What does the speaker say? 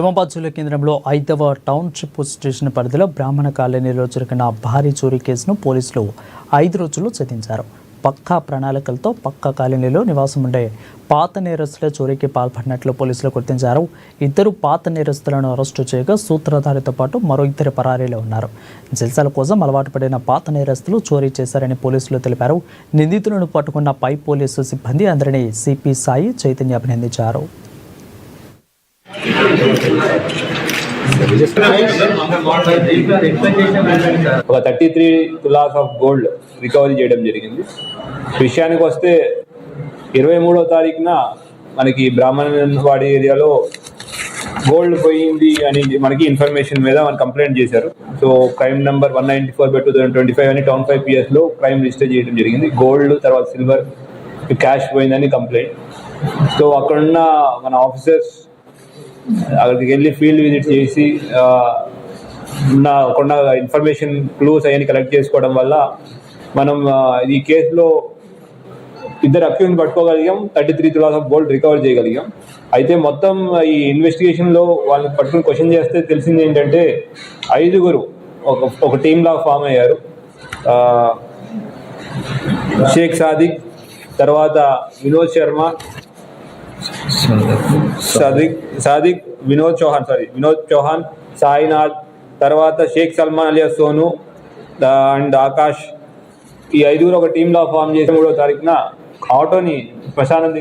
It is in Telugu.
నిజామాబాద్ జిల్లా కేంద్రంలో 5వ టౌన్షిప్ స్టేషన్ పరిధిలో బ్రాహ్మణ కాలనీలో జరిగిన భారీ చోరీ కేసును పోలీసులు 5 రోజుల్లో ఛేదించారు. పక్కా ప్రణాళికలతో పక్కా కాలనీలో నివాసం ఉండే పాత నేరస్తుల చోరీకి పాల్పడినట్లు పోలీసులు గుర్తించారు. 2 పాత నేరస్తులను అరెస్టు చేయగా సూత్రధారితో పాటు మరో 2 పరారీలో ఉన్నారు. జల్సాల కోసం అలవాటు పడిన పాత నేరస్తులు చోరీ చేశారని పోలీసులు తెలిపారు. నిందితులను పట్టుకున్న పై పోలీసు సిబ్బంది అందరినీ సిపి సాయి చైతన్య అభినందించారు. ఒక 33 తులాస్ ఆఫ్ గోల్డ్ రికవరీ చేయడం జరిగింది. విషయానికి వస్తే 23వ తారీఖున మనకి బ్రాహ్మణవాడి ఏరియాలో గోల్డ్ పోయింది అని మనకి ఇన్ఫర్మేషన్ మీద మనకి కంప్లైంట్ చేశారు. సో క్రైమ్ నెంబర్ 194/2025 అని టౌన్ 5 PS క్రైమ్ రిజిస్టర్ చేయడం జరిగింది. గోల్డ్ తర్వాత సిల్వర్ క్యాష్ పోయిందని కంప్లైంట్. సో అక్కడున్న మన ఆఫీసర్స్ అక్కడికి వెళ్ళి ఫీల్డ్ విజిట్ చేసి కొన్న ఇన్ఫర్మేషన్ క్లూస్ అవన్నీ కలెక్ట్ చేసుకోవడం వల్ల మనం ఈ కేసులో 2 అక్యూజ్ని పట్టుకోగలిగాం. 33 తులాస్ ఆఫ్ గోల్డ్ రికవర్ చేయగలిగాం. అయితే మొత్తం ఈ ఇన్వెస్టిగేషన్లో వాళ్ళని పట్టుకుని క్వశ్చన్ చేస్తే తెలిసింది ఏంటంటే 5 ఒక టీమ్ లాగా ఫామ్ అయ్యారు. షేక్ సాదిక్, తర్వాత వినోద్ శర్మ, సాదిక్ వినోద్ చౌహాన్, సాయినాథ్, తర్వాత షేక్ సల్మాన్ అలియా సోను అండ్ ఆకాష్, ఈ 5 ఒక టీంలో ఫామ్ చేసి 3వ తారీఖున ఆటోని ప్రశాంత్